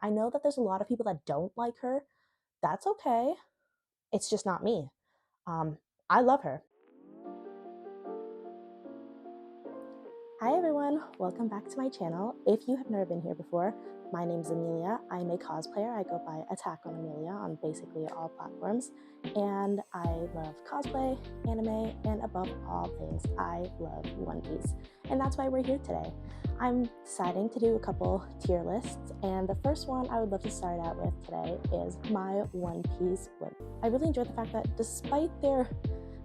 I know that there's a lot of people that don't like her. That's okay. It's just not me. Um, I love her. Hi everyone, welcome back to my channel. If you have never been here before, my name is Amelia. I'm a cosplayer. I go by Attack on Amelia on basically all platforms. And I love cosplay, anime, and above all things, I love One Piece. And that's why we're here today. I'm deciding to do a couple tier lists, and the first one I would love to start out with today is my One Piece women. I really enjoy the fact that despite their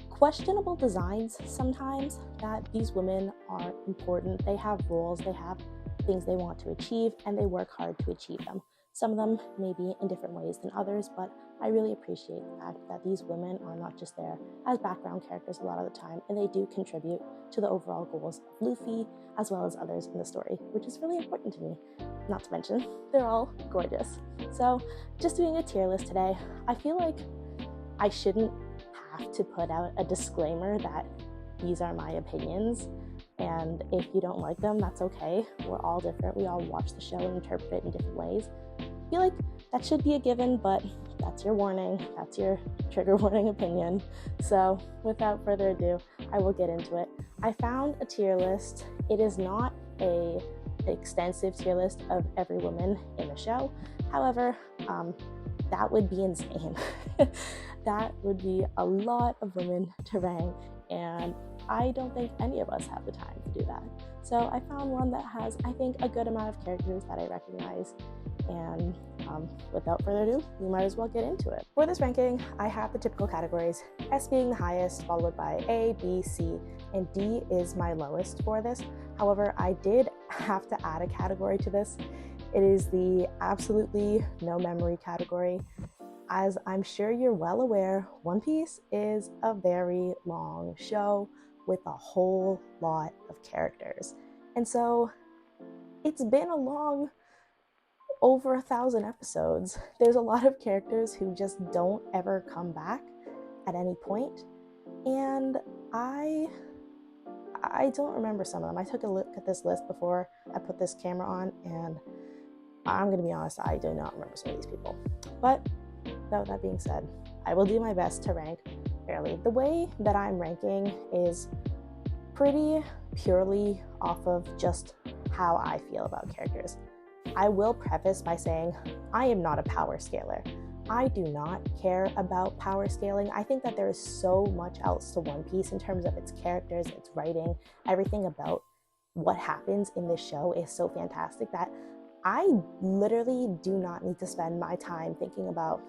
questionable designs sometimes, that these women are important. They have roles, they have things they want to achieve, and they work hard to achieve them. Some of them may be in different ways than others, but I really appreciate the fact that these women are not just there as background characters a lot of the time, and they do contribute to the overall goals of Luffy as well as others in the story, which is really important to me. Not to mention, they're all gorgeous. So just doing a tier list today, I feel like I shouldn't have to put out a disclaimer that these are my opinions, and if you don't like them, that's okay. We're all different. We all watch the show and interpret it in different ways. I feel like that should be a given, but that's your warning. That's your trigger warning opinion. So without further ado, I will get into it. I found a tier list. It is not an extensive tier list of every woman in the show. However, that would be insane. That would be a lot of women to rank, and I don't think any of us have the time to do that. So I found one that has, I think, a good amount of characters that I recognize, and without further ado, we might as well get into it. For this ranking, I have the typical categories, S being the highest, followed by A, B, C, and D is my lowest for this. However, I did have to add a category to this. It is the absolutely no memory category. As I'm sure you're well aware, One Piece is a very long show with a whole lot of characters. And so it's been a long, over 1,000 episodes. There's a lot of characters who just don't ever come back at any point. And I don't remember some of them. I took a look at this list before I put this camera on, and I'm gonna be honest, I do not remember some of these people. But that being said, I will do my best to rank fairly. The way that I'm ranking is pretty purely off of just how I feel about characters. I will preface by saying I am not a power scaler. I do not care about power scaling. I think that there is so much else to One Piece in terms of its characters, its writing, everything about what happens in this show is so fantastic that I literally do not need to spend my time thinking about,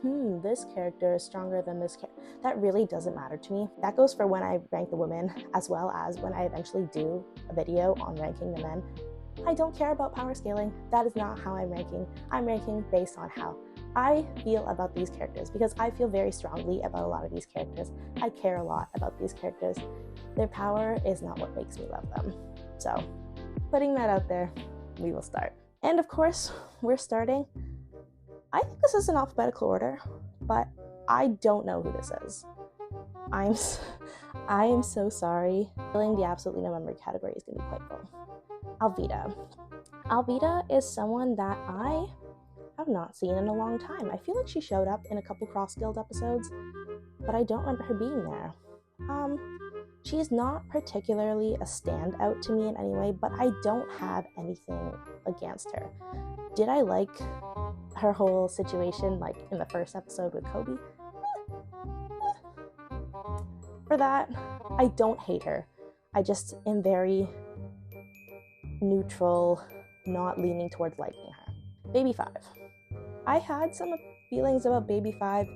this character is stronger than this character. That really doesn't matter to me. That goes for when I rank the women, as well as when I eventually do a video on ranking the men. I don't care about power scaling. That is not how I'm ranking. I'm ranking based on how I feel about these characters, because I feel very strongly about a lot of these characters. I care a lot about these characters. Their power is not what makes me love them. So, putting that out there, we will start. And of course, we're starting. I think this is in alphabetical order, but I don't know who this is. I am so sorry. Feeling the absolutely no memory category is going to be quite full. Alvida. Alvida is someone that I have not seen in a long time. I feel like she showed up in a couple Cross Guild episodes, but I don't remember her being there. She's not particularly a standout to me in any way, but I don't have anything against her. Did I like her whole situation, like in the first episode with Kobe? For that, I don't hate her. I just am very neutral, not leaning towards liking her. Baby 5. I had some feelings about Baby 5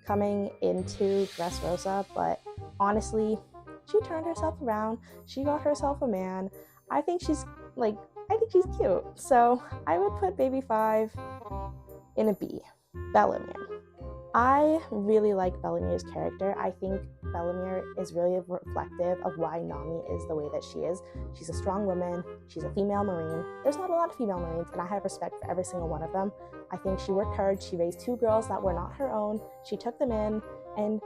coming into Dressrosa, but honestly, she turned herself around. She got herself a man. I think she's cute. So I would put Baby 5 in a B. Bellemere. I really like Bellemere's character. I think Bellemere is really reflective of why Nami is the way that she is. She's a strong woman. She's a female Marine. There's not a lot of female Marines, and I have respect for every single one of them. I think she worked hard. She raised 2 girls that were not her own. She took them in and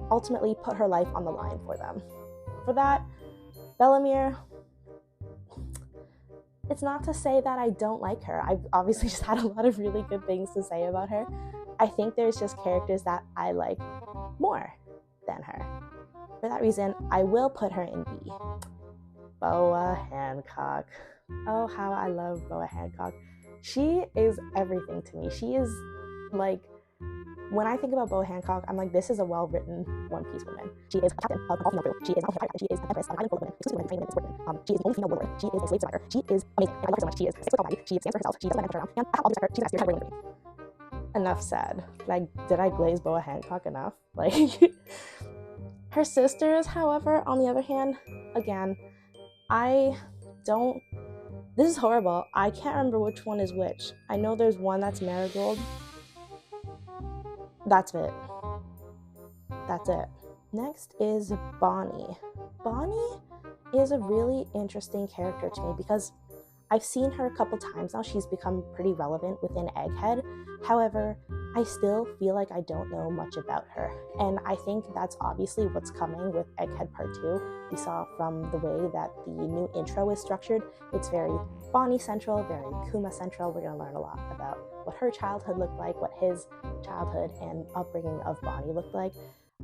ultimately put her life on the line for them. For that, Bellemere, it's not to say that I don't like her. I've obviously just had a lot of really good things to say about her. I think there's just characters that I like more than her. For that reason, I will put her in B. Boa Hancock. Oh, how I love Boa Hancock. She is everything to me. She is like, when I think about Boa Hancock, I'm like, this is a well-written One Piece woman. She is a captain of an all-female crew. She is an all-female pirate. She is an empress of an island full of women, exclusively women trained in sportsmen. She is the only female warlord. She is a slave survivor. She is amazing, and I love her so much. She is 6 foot tall body. She stands for herself. She doesn't let anyone turn around. And I have all these her. She's actually really me. Enough said. Like, did I glaze Boa Hancock enough? Like, her sisters, however, on the other hand, again, this is horrible. I can't remember which one is which. I know there's one that's Marigold. That's it. Next is Bonnie. Bonnie is a really interesting character to me because I've seen her a couple times now. She's become pretty relevant within Egghead. However, I still feel like I don't know much about her. And I think that's obviously what's coming with Egghead Part 2. We saw from the way that the new intro is structured. It's very Bonnie central, very Kuma central. We're going to learn a lot about what her childhood looked like, what his childhood and upbringing of Bonnie looked like.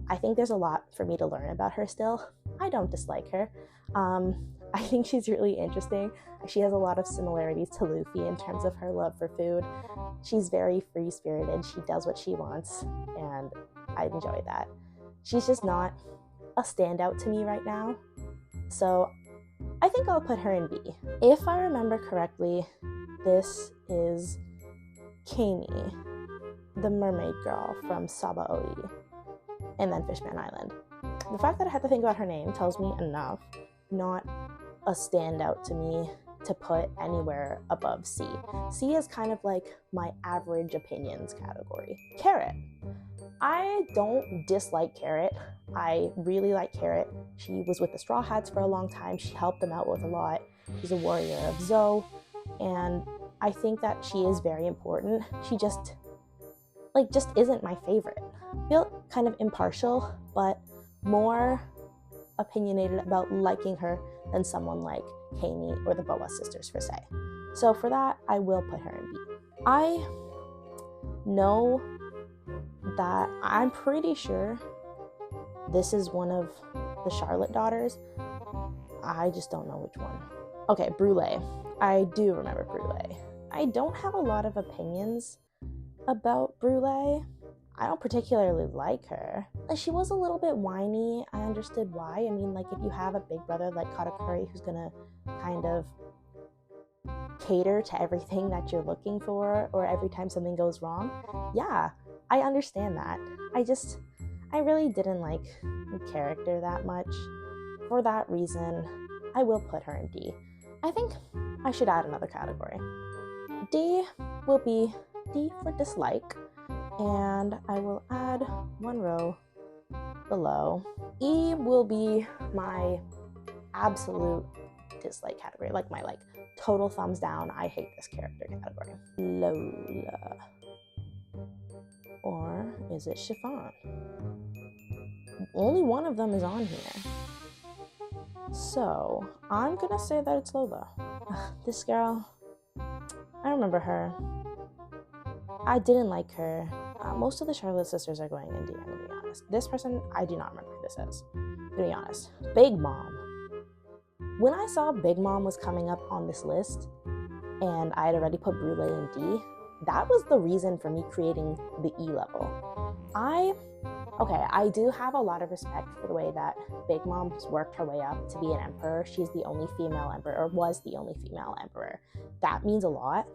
I think there's a lot for me to learn about her still. I don't dislike her. I think she's really interesting. She has a lot of similarities to Luffy in terms of her love for food. She's very free-spirited. She does what she wants, and I enjoy that. She's just not a standout to me right now, so I think I'll put her in B. If I remember correctly, this is Kami, the mermaid girl from Sabaody, and then Fishman Island. The fact that I had to think about her name tells me enough. Not a standout to me to put anywhere above C. C is kind of like my average opinions category. Carrot. I don't dislike Carrot. I really like Carrot. She was with the Straw Hats for a long time. She helped them out with a lot. She's a warrior of Zou, and I think that she is very important. She just isn't my favorite. I feel kind of impartial, but more opinionated about liking her than someone like Kami or the Boa sisters per se. So for that, I will put her in B. I know that I'm pretty sure this is one of the Charlotte daughters. I just don't know which one. Okay, Brûlé. I do remember Brûlé. I don't have a lot of opinions about Brûlé. I don't particularly like her. She was a little bit whiny. I understood why. I mean, like, if you have a big brother like Katakuri who's gonna kind of cater to everything that you're looking for, or every time something goes wrong, yeah, I understand that. I really didn't like the character that much. For that reason, I will put her in D. I think I should add another category. D will be D for dislike, and I will add one row below. E will be my absolute dislike category, like my total thumbs down, I hate this character category. Lola. Or is it Chiffon? Only one of them is on here. So I'm gonna say that it's Lola. This girl, I remember her. I didn't like her. Most of the Charlotte sisters are going in D, I'm gonna be honest. This person, I do not remember who this is, to be honest. Big Mom. When I saw Big Mom was coming up on this list, and I had already put Brûlé in D, that was the reason for me creating the E level. I do have a lot of respect for the way that Big Mom's worked her way up to be an emperor. She's the only female emperor, or was the only female emperor. That means a lot.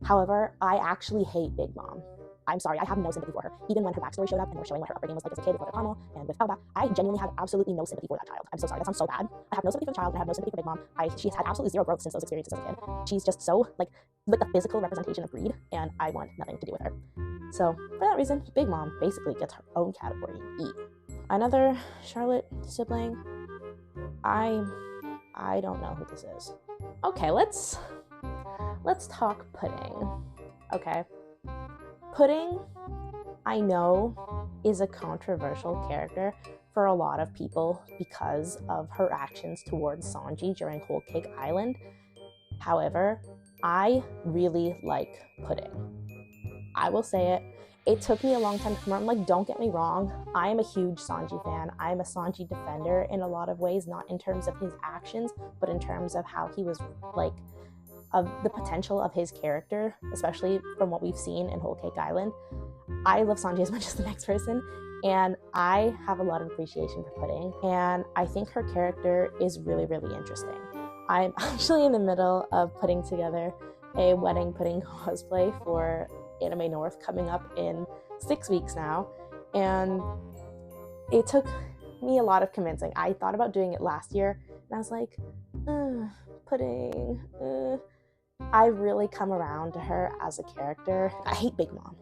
However, I actually hate Big Mom. I'm sorry, I have no sympathy for her. Even when her backstory showed up and they were showing what her upbringing was like as a kid with Mother Carmel and with Elba, I genuinely have absolutely no sympathy for that child. I'm so sorry, that sounds so bad. I have no sympathy for the child, and I have no sympathy for Big Mom. She's had absolutely zero growth since those experiences as a kid. She's just so, like the physical representation of greed, and I want nothing to do with her. So, for that reason, Big Mom basically gets her own category, E. Another Charlotte sibling, I don't know who this is. Okay, let's talk Pudding. Okay. Pudding, I know, is a controversial character for a lot of people because of her actions towards Sanji during Whole Cake Island. However, I really like Pudding. I will say it. It took me a long time to come around. Like, don't get me wrong. I am a huge Sanji fan. I am a Sanji defender in a lot of ways, not in terms of his actions, but in terms of how he was, like, of the potential of his character, especially from what we've seen in Whole Cake Island. I love Sanji as much as the next person, and I have a lot of appreciation for Pudding, and I think her character is really, really interesting. I'm actually in the middle of putting together a wedding Pudding cosplay for Anime North coming up in 6 weeks now, and it took me a lot of convincing. I thought about doing it last year, and I was like, Pudding, I've really come around to her as a character. I hate Big Mom,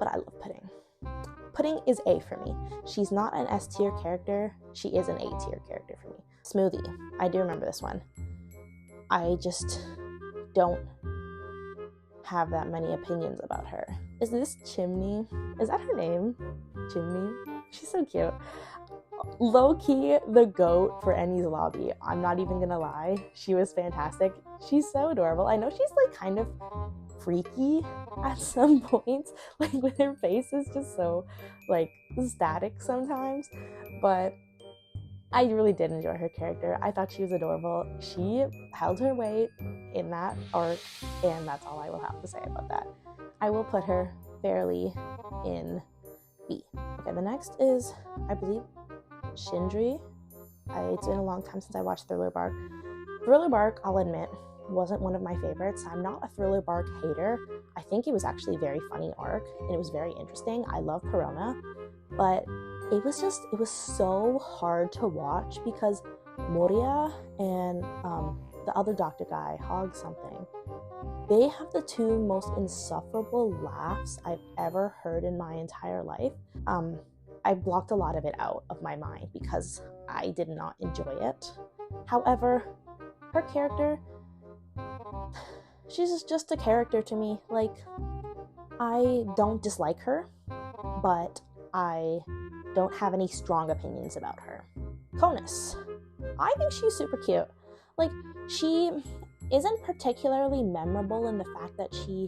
but I love Pudding. Pudding is A for me. She's not an S tier character. She is an A tier character for me. Smoothie. I do remember this one. I just don't have that many opinions about her. Is this Chimney? Is that her name? Chimney? She's so cute. Low-key the GOAT for Enies Lobby. I'm not even gonna lie. She was fantastic. She's so adorable. I know she's like kind of freaky at some points, like with her face is just so like static sometimes, but I really did enjoy her character. I thought she was adorable. She held her weight in that arc, and that's all I will have to say about that. I will put her fairly in B. Okay, the next is, I believe, Sindri. It's been a long time since I watched Thriller Bark. Thriller Bark, I'll admit, wasn't one of my favorites. I'm not a Thriller Bark hater. I think it was actually a very funny arc, and it was very interesting. I love Perona, but it was so hard to watch because Moria and the other doctor guy, Hog something, they have the two most insufferable laughs I've ever heard in my entire life. I blocked a lot of it out of my mind because I did not enjoy it. However, her character, she's just a character to me. Like, I don't dislike her, but I don't have any strong opinions about her. Conus. I think she's super cute. Like, she isn't particularly memorable in the fact that she,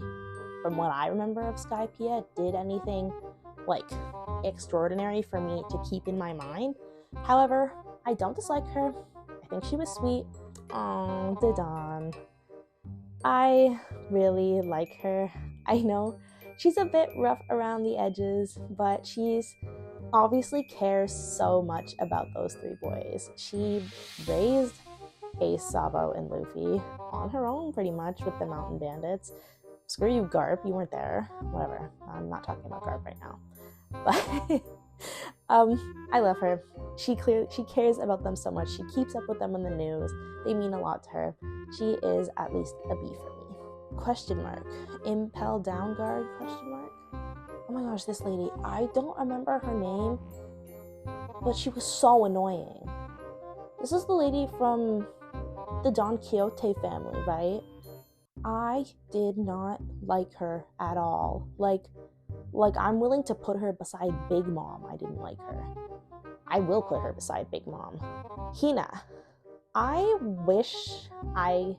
from what I remember of Skypiea, did anything like extraordinary for me to keep in my mind. However, I don't dislike her. I think she was sweet. Oh, Dedan. I really like her. I know she's a bit rough around the edges, but she's obviously cares so much about those three boys. She raised Ace, Sabo, and Luffy on her own pretty much with the Mountain Bandits. Screw you, Garp, you weren't there. Whatever, I'm not talking about Garp right now. But I love her. She cares about them so much. She keeps up with them in the news. They mean a lot to her. She is at least a B for me. Question mark. Impel Downguard? Question mark. Oh my gosh, this lady. I don't remember her name, but she was so annoying. This is the lady from the Don Quixote family, right? I did not like her at all. Like I'm willing to put her beside Big Mom. I didn't like her. I will put her beside Big Mom. Hina. I wish I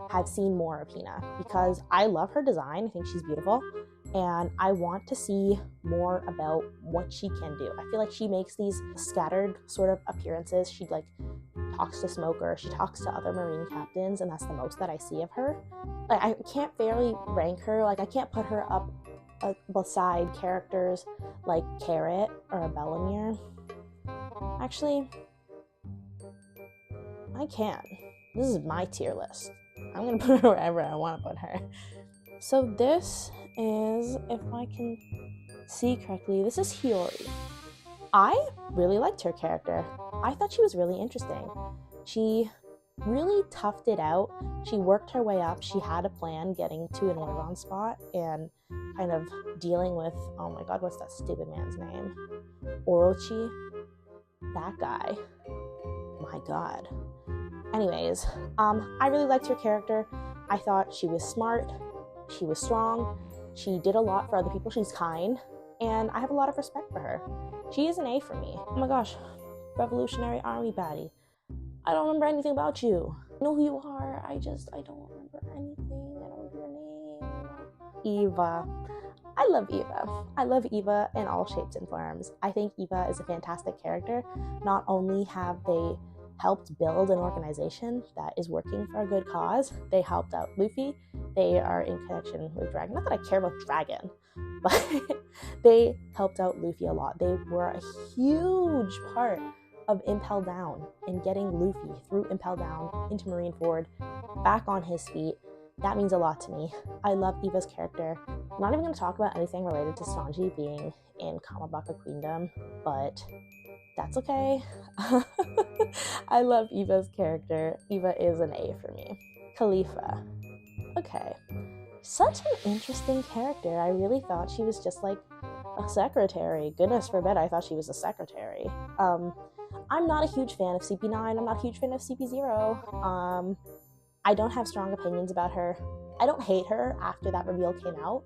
had seen more of Hina because I love her design. I think she's beautiful. And I want to see more about what she can do. I feel like she makes these scattered sort of appearances. She like talks to Smoker, she talks to other Marine captains, and that's the most that I see of her. Like, I can't fairly rank her. Like, I can't put her up beside characters like Carrot or Bellamere. Actually, I can. This is my tier list. I'm gonna put her wherever I want to put her. So this is, if I can see correctly, this is Hiyori. I really liked her character. I thought she was really interesting. She really toughed it out. She worked her way up. She had a plan getting to an Oiron spot and kind of dealing with, oh my god, what's that stupid man's name? Orochi? That guy. My god. Anyways, I really liked her character. I thought she was smart. She was strong. She did a lot for other people. She's kind. And I have a lot of respect for her. She is an A for me. Oh my gosh. Revolutionary Army baddie. I don't remember anything about you. know who you are. I don't remember anything. I don't remember your name. Eva. I love Eva. I love Eva in all shapes and forms. I think Eva is a fantastic character. Not only have they helped build an organization that is working for a good cause, they helped out Luffy. They are in connection with Dragon. Not that I care about Dragon, but they helped out Luffy a lot. They were a huge part of Impel Down and getting Luffy through Impel Down into Marineford, back on his feet. That means a lot to me. I love Eva's character. I'm not even going to talk about anything related to Sanji being in Kamabaka Queendom, but that's okay. I love Eva's character. Eva is an A for me. Khalifa. Okay. Such an interesting character. I really thought she was just like a secretary. Goodness forbid I thought she was a secretary. I'm not a huge fan of CP9. I'm not a huge fan of CP0. I don't have strong opinions about her. I don't hate her after that reveal came out,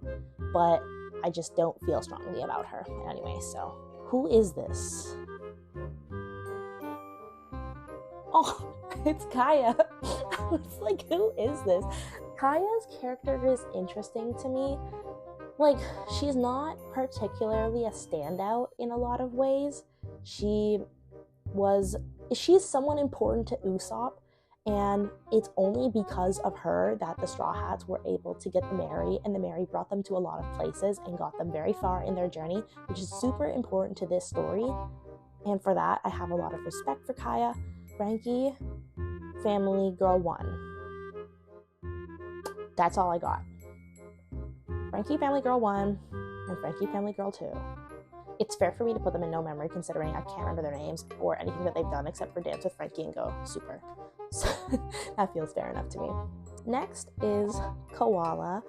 but I just don't feel strongly about her anyway. So, who is this? Oh, it's Kaya. I was like, who is this? Kaya's character is interesting to me. Like, she's not particularly a standout in a lot of ways. She's someone important to Usopp, and it's only because of her that the Straw Hats were able to get the Mary, and the Mary brought them to a lot of places and got them very far in their journey, which is super important to this story. And for that, I have a lot of respect for Kaya. Frankie, Family Girl 1. That's all I got. Frankie, Family Girl 1, and Frankie, Family Girl 2. It's fair for me to put them in no memory, considering I can't remember their names or anything that they've done except for Dance with Frankie and go super. So that feels fair enough to me. Next is Koala.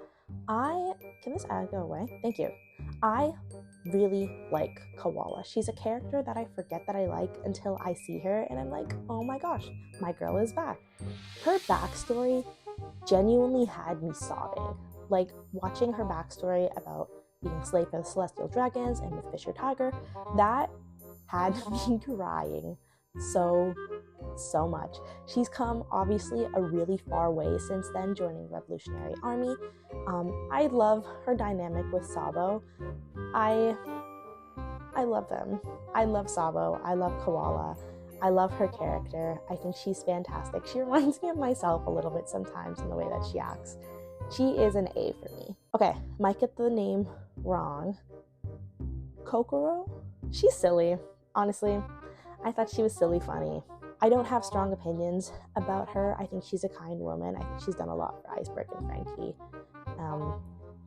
Can this ad go away? Thank you. I really like Koala. She's a character that I forget that I like until I see her and I'm like, oh my gosh, my girl is back. Her backstory genuinely had me sobbing. Like, watching her backstory about being a slave for the Celestial Dragons and with Fisher Tiger, that had me crying so much. She's come obviously a really far way since then, joining Revolutionary Army. I love her dynamic with Sabo. I love them. I love Sabo. I love Koala. I love her character. I think she's fantastic. She reminds me of myself a little bit sometimes in the way that she acts. She is an A for me. Okay, might get the name wrong. Kokoro? She's silly, honestly. I thought she was silly funny. I don't have strong opinions about her. I think she's a kind woman. I think she's done a lot for Iceberg and Frankie.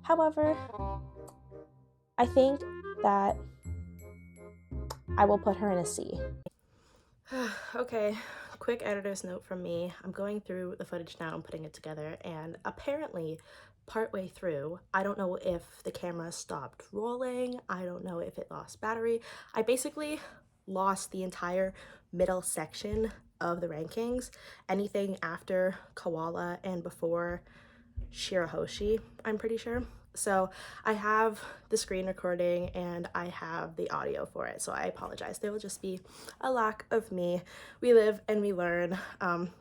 However, I think that I will put her in a C. Okay, quick editor's note from me. I'm going through the footage now and putting it together, and apparently partway through, I don't know if the camera stopped rolling, I don't know if it lost battery. I basically lost the entire middle section of the rankings, anything after Koala and before Shirahoshi, I'm pretty sure. So I have the screen recording and I have the audio for it, so I apologize. There will just be a lack of me. We live and we learn.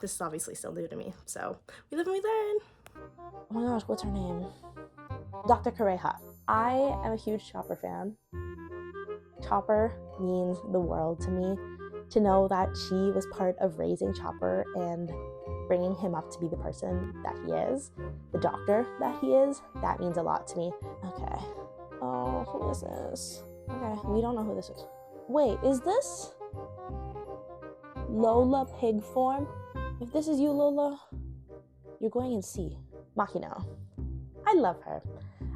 This is obviously still new to me, so we live and we learn. Oh my gosh, what's her name? Dr. Kureha. I am a huge Chopper fan. Chopper means the world to me. To know that she was part of raising Chopper and bringing him up to be the person that he is, the doctor that he is, that means a lot to me. Okay. Oh, who is this? Okay, we don't know who this is. Wait, is this Lola pig form? If this is you, Lola, you're going in C. Makino. I love her.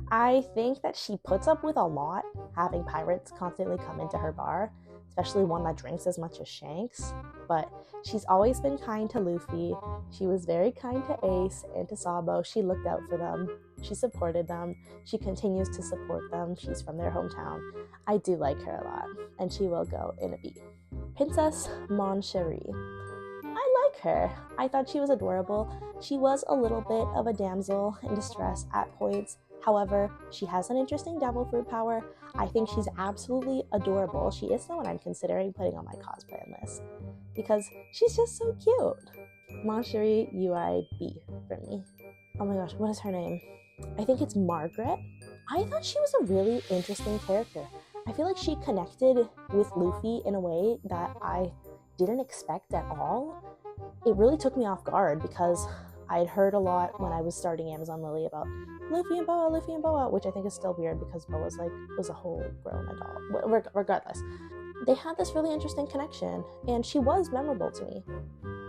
I think that she puts up with a lot, having pirates constantly come into her bar, especially one that drinks as much as Shanks, but she's always been kind to Luffy. She was very kind to Ace and to Sabo. She looked out for them. She supported them. She continues to support them. She's from their hometown. I do like her a lot, and she will go in a B. Princess Mon Cherie. I like her. I thought she was adorable. She was a little bit of a damsel in distress at points. However, she has an interesting devil fruit power. I think she's absolutely adorable. She is someone I'm considering putting on my cosplay list because she's just so cute. Moncherie UIB for me. Oh my gosh, what is her name? I think it's Margaret. I thought she was a really interesting character. I feel like she connected with Luffy in a way that I didn't expect at all. It really took me off guard because I'd heard a lot when I was starting Amazon Lily about Luffy and Boa, which I think is still weird because Boa's was a whole grown adult. Regardless, they had this really interesting connection, and she was memorable to me,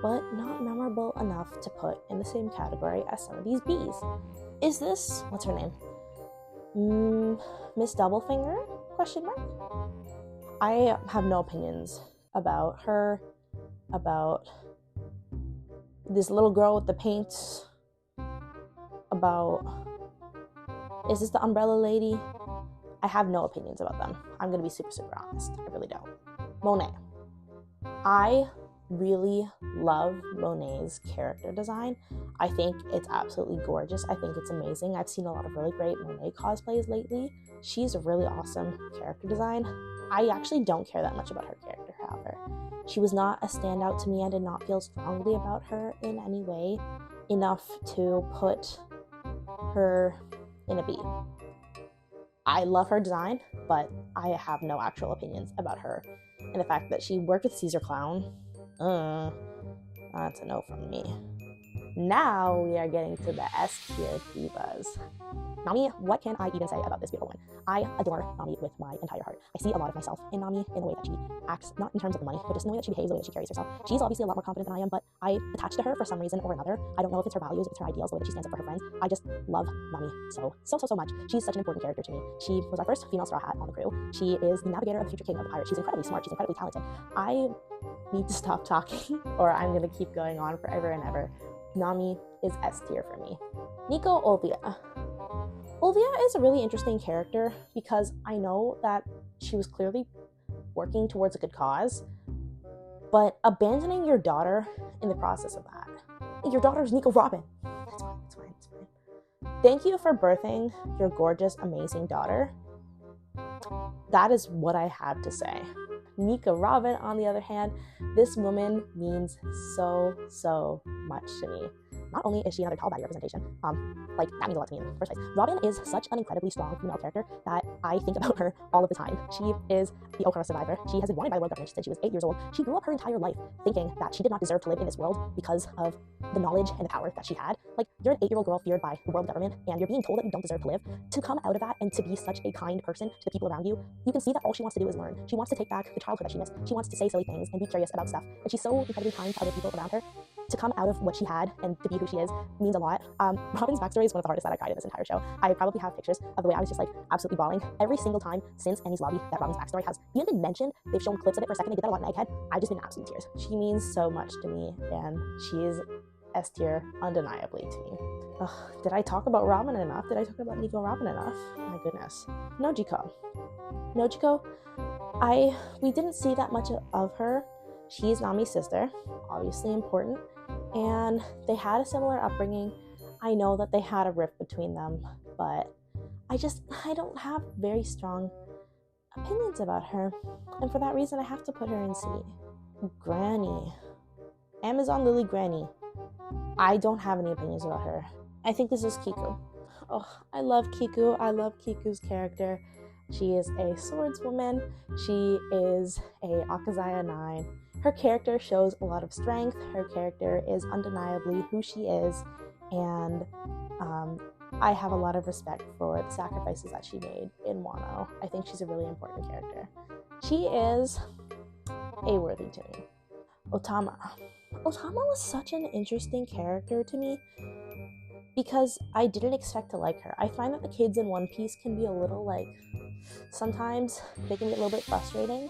but not memorable enough to put in the same category as some of these bees. Is this, what's her name? Miss Doublefinger? Question mark? I have no opinions about her, about this little girl with the paint, about, is this the umbrella lady? I have no opinions about them. I'm gonna be super honest. I really don't. Monet. I really love Monet's character design. I think it's absolutely gorgeous. I think it's amazing. I've seen a lot of really great Monet cosplays lately. She's a really awesome character design. I actually don't care that much about her character, however. She was not a standout to me. I did not feel strongly about her in any way enough to put her in a B. I love her design, but I have no actual opinions about her. And the fact that she worked with Caesar Clown, that's a no from me. Now we are getting to the S tier divas. Nami, what can I even say about this beautiful one? I adore Nami with my entire heart. I see a lot of myself in Nami in the way that she acts, not in terms of the money, but just in the way that she behaves, the way that she carries herself. She's obviously a lot more confident than I am, but I attach to her for some reason or another. I don't know if it's her values, if it's her ideals, the way that she stands up for her friends. I just love Nami so much. She's such an important character to me. She was our first female Straw Hat on the crew. She is the navigator of the future king of the pirates. She's incredibly smart. She's incredibly talented. I need to stop talking or I'm going to keep going on forever and ever. Nami is S tier for me. Nico Olvia. Olvia is a really interesting character because I know that she was clearly working towards a good cause, but abandoning your daughter in the process of that. Your daughter is Nico Robin. It's fine. Thank you for birthing your gorgeous, amazing daughter. That is what I have to say. Nico Robin, on the other hand, this woman means so much to me. Not only is she another tall body representation, that means a lot to me in the first place. Robin is such an incredibly strong female character that I think about her all of the time. She is the Okara survivor. She has been wanted by the world government since she was 8 years old. She grew up her entire life thinking that she did not deserve to live in this world because of the knowledge and the power that she had. Like, you're an 8-year-old girl feared by the world government, and you're being told that you don't deserve to live. To come out of that and to be such a kind person to the people around you, you can see that all she wants to do is learn. She wants to take back the childhood that she missed. She wants to say silly things and be curious about stuff. And she's so incredibly kind to other people around her. To come out of what she had and to be who she is means a lot. Robin's backstory is one of the hardest that I cried in this entire show. I probably have pictures of the way I was just absolutely bawling every single time since Enies Lobby that Robin's backstory has even been mentioned. They've shown clips of it for a second. They did that a lot in Egghead. I've just been in absolute tears. She means so much to me, and she is S tier undeniably to me. Did I talk about Robin enough? Did I talk about Nico Robin enough? My goodness. Nojiko, we didn't see that much of her. She's Nami's sister, obviously important, and they had a similar upbringing. I know that they had a rift between them, but I don't have very strong opinions about her, and for that reason I have to put her in C. Granny. Amazon Lily Granny. I don't have any opinions about her. I think this is Kiku. Oh, I love Kiku. I love Kiku's character. She is a swordswoman. She is a Akazaya 9. Her character shows a lot of strength. Her character is undeniably who she is, and I have a lot of respect for the sacrifices that she made in Wano. I think she's a really important character. She is A-worthy to me. Otama. Otama was such an interesting character to me because I didn't expect to like her. I find that the kids in One Piece can be a little sometimes they can be a little bit frustrating,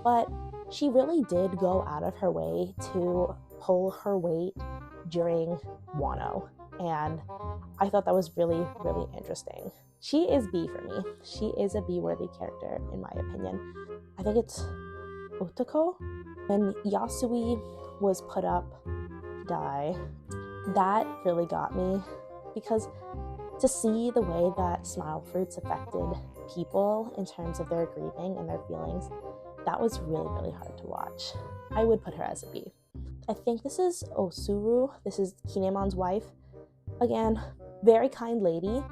but she really did go out of her way to pull her weight during Wano, and I thought that was really interesting. She is B for me. She is a B-worthy character in my opinion. I think it's Otoko. When Yasui was put up to die, that really got me, because to see the way that Smile Fruits affected people in terms of their grieving and their feelings, that was really hard to watch. I would put her as a B. I think this is Osuru. This is Kinemon's wife. Again, very kind lady.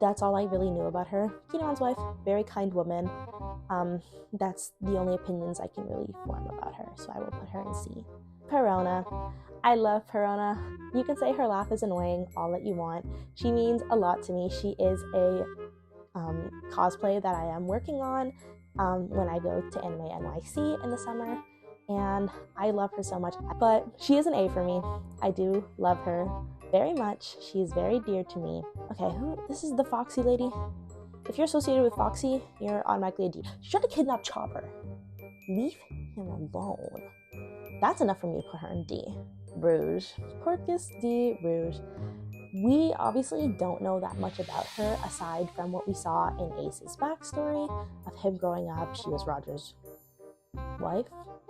That's all I really knew about her. Kinemon's wife, very kind woman. That's the only opinions I can really form about her, so I will put her in C. Perona. I love Perona. You can say her laugh is annoying all that you want. She means a lot to me. She is a cosplay that I am working on when I go to Anime NYC in the summer, and I love her so much. But she is an A for me. I do love her very much. She is very dear to me. Okay, this is the Foxy lady. If you're associated with Foxy, you're automatically a D. She tried to kidnap Chopper. Leave him alone. That's enough for me to put her in D. Rouge. Porcus D. Rouge. We obviously don't know that much about her aside from what we saw in Ace's backstory of him growing up. She was Roger's wife?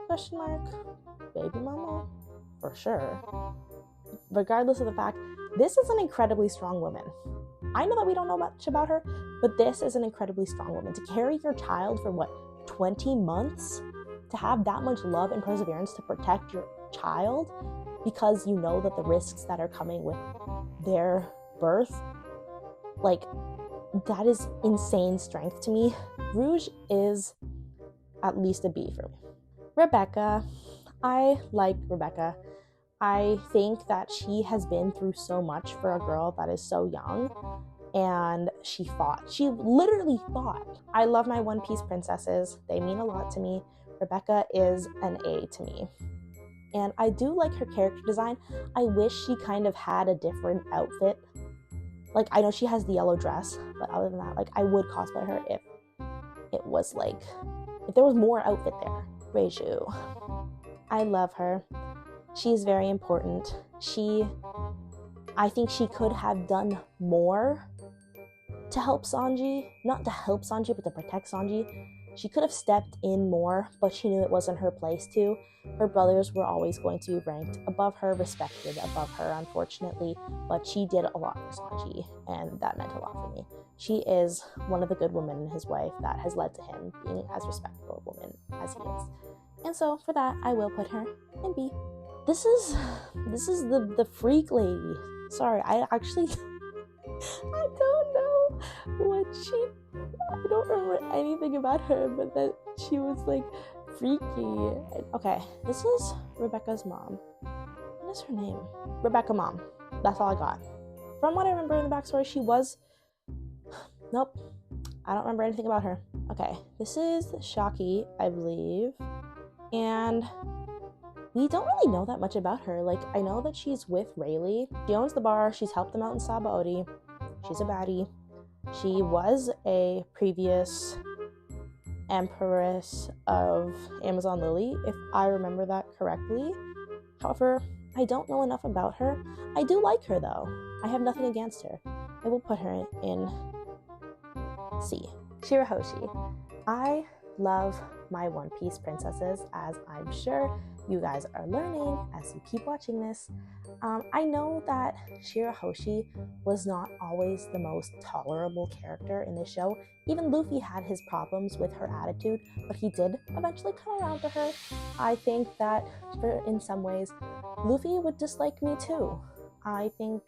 Question mark. Baby mama? For sure. Regardless of the fact, this is an incredibly strong woman. I know that we don't know much about her, but this is an incredibly strong woman. To carry your child for 20 months? To have that much love and perseverance to protect your child because you know that the risks that are coming with their birth, that is insane strength to me. Rouge is at least a B for me. Rebecca. I like Rebecca. I think that she has been through so much for a girl that is so young, and she fought. She literally fought. I love my One Piece princesses. They mean a lot to me. Rebecca is an A to me. And I do like her character design. I wish she kind of had a different outfit. I know she has the yellow dress, but other than that, I would cosplay her if it was if there was more outfit there. Reiju. I love her. She's very important. I think she could have done more to help Sanji. Not to help Sanji, but to protect Sanji. She could have stepped in more, but she knew it wasn't her place to. Her brothers were always going to be ranked above her, respected above her, unfortunately, but she did a lot for Sanji, and that meant a lot for me. She is one of the good women in his life that has led to him being as respectable a woman as he is. And so for that, I will put her in B. This is the freak lady. Sorry, I don't know I don't remember anything about her, but that she was freaky. Okay, this is Rebecca's mom. What is her name? Rebecca Mom. That's all I got. From what I remember in the backstory, she was... Nope. I don't remember anything about her. Okay, this is Shaki, I believe. And we don't really know that much about her. I know that she's with Rayleigh. She owns the bar. She's helped them out in Sabaody. She's a baddie. She was a previous empress of Amazon Lily, if I remember that correctly. However, I don't know enough about her. I do like her, though. I have nothing against her. I will put her in C. Shirahoshi. I love my One Piece princesses, as I'm sure you guys are learning as you keep watching this. I know that Shirahoshi was not always the most tolerable character in the show. Even Luffy had his problems with her attitude, but he did eventually come around to her. I think that in some ways, Luffy would dislike me too. I think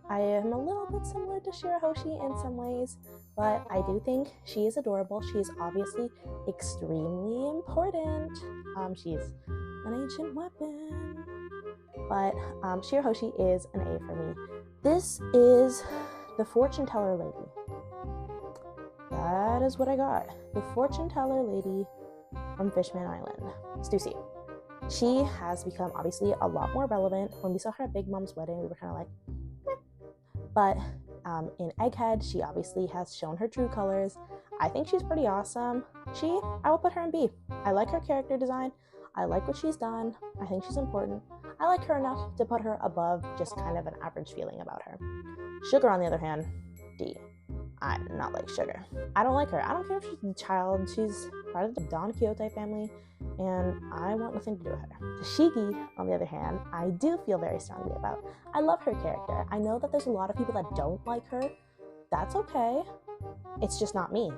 I am a little bit similar to Shirahoshi in some ways, but I do think she is adorable. She is obviously extremely important. She's an ancient weapon. But Shirahoshi is an A for me. This is the fortune teller lady. That is what I got. The fortune teller lady from Fishman Island. Stussy. She has become obviously a lot more relevant. When we saw her at Big Mom's wedding, we were kind of like, meh. But in Egghead, she obviously has shown her true colors. I think she's pretty awesome. I will put her in B. I like her character design. I like what she's done. I think she's important. I like her enough to put her above just kind of an average feeling about her. Sugar, on the other hand, D. I do not like Sugar. I don't like her. I don't care if she's a child. She's part of the Don Quixote family, and I want nothing to do with her. Tashigi, on the other hand, I do feel very strongly about. I love her character. I know that there's a lot of people that don't like her. That's okay. It's just not me.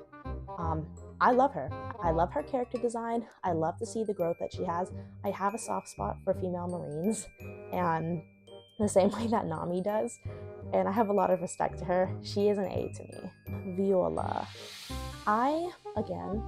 I love her. I love her character design. I love to see the growth that she has. I have a soft spot for female Marines, and the same way that Nami does, and I have a lot of respect to her. She is an A to me. Viola. I, again,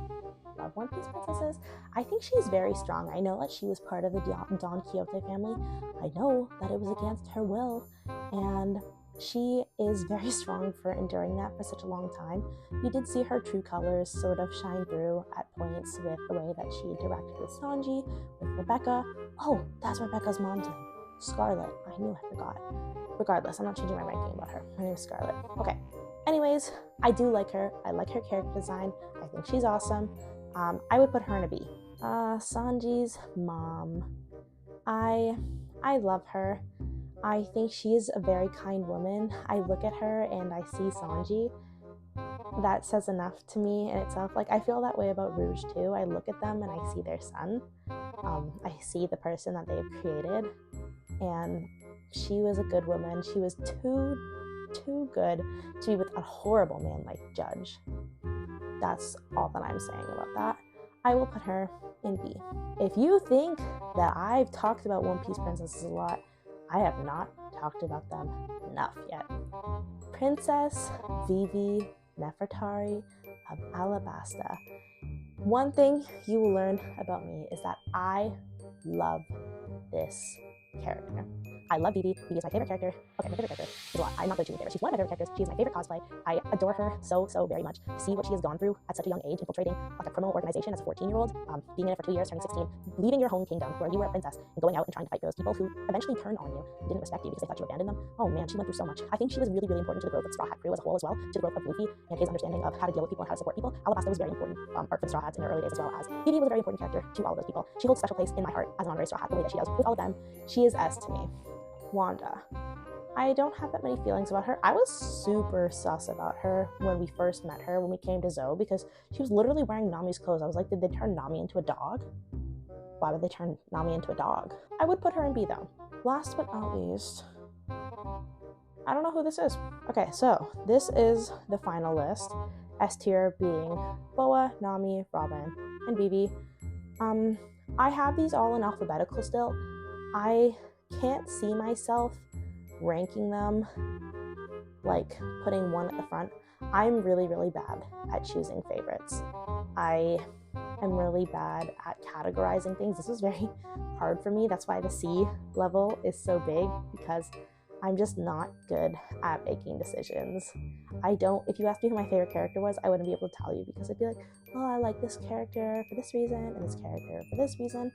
love One Piece princesses. I think she's very strong. I know that she was part of the Don Quixote family. I know that it was against her will, and she is very strong for enduring that for such a long time. You did see her true colors sort of shine through at points with the way that she interacted with Sanji, with Rebecca. Oh, that's Rebecca's mom's name. Scarlet. I knew I forgot. Regardless, I'm not changing my ranking about her. Her name is Scarlet. Okay. Anyways, I do like her. I like her character design. I think she's awesome. I would put her in a B. Sanji's mom. I love her. I think she is a very kind woman. I look at her and I see Sanji. That says enough to me in itself. Like, I feel that way about Rouge too. I look at them and I see their son. I see the person that they've created. And she was a good woman. She was too good to be with a horrible man like Judge. That's all that I'm saying about that. I will put her in B. If you think that I've talked about One Piece princesses a lot, I have not talked about them enough yet. Princess Vivi Nefertari of Alabasta. One thing you will learn about me is that I love this character. I love Vivi. Vivi is my favorite character. Okay, my favorite character is a lot. I'm not going to choose my favorite. She's one of my favorite characters. She is my favorite cosplay. I adore her so very much. To see what she has gone through at such a young age, infiltrating like a criminal organization as a 14-year-old, being in it for 2 years, turning 16, leaving your home kingdom where you were a princess and going out and trying to fight for those people who eventually turned on you and didn't respect you because they thought you abandoned them. Oh man, she went through so much. I think she was really important to the growth of the Straw Hat crew as a whole as well, to the growth of Luffy and his understanding of how to deal with people and how to support people. Alabasta was very important part for the Straw Hats in their early days, as well as Vivi was a very important character to all of those people. She holds a special place in my heart as an honorary Straw Hat, the way that she does with all of them. She is S to me. Wanda. I don't have that many feelings about her. I was super sus about her when we first met her, when we came to Zou, because she was literally wearing Nami's clothes. I was like, did they turn Nami into a dog? Why would they turn Nami into a dog? I would put her in B though. Last but not least, I don't know who this is. Okay, so this is the final list. S tier being Boa, Nami, Robin, and Vivi. I have these all in alphabetical still. I can't see myself ranking them, like putting one at the front. I'm really bad at choosing favorites. I am really bad at categorizing things. This is very hard for me. That's why the C level is so big, because I'm just not good at making decisions. If you asked me who my favorite character was, I wouldn't be able to tell you, because I'd be like, oh, I like this character for this reason and this character for this reason.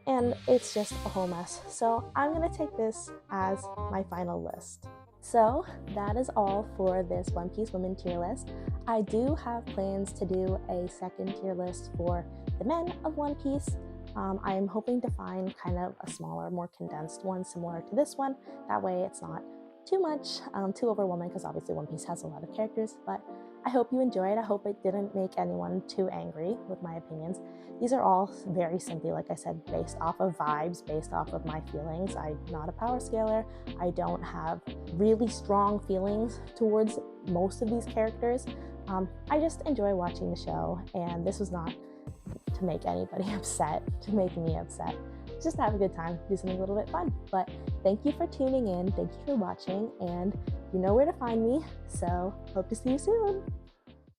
And it's just a whole mess. So I'm gonna take this as my final list. So that is all for this One Piece Women tier list. I do have plans to do a second tier list for the men of One Piece. I am hoping to find kind of a smaller, more condensed one similar to this one. That way it's not too much, too overwhelming, because obviously One Piece has a lot of characters, but I hope you enjoyed. I hope it didn't make anyone too angry with my opinions. These are all very simply, like I said, based off of vibes, based off of my feelings. I'm not a power scaler. I don't have really strong feelings towards most of these characters. I just enjoy watching the show, and this was not to make anybody upset, to make me upset. Just to have a good time, do something a little bit fun. But thank you for tuning in, thank you for watching, and you know where to find me, so hope to see you soon.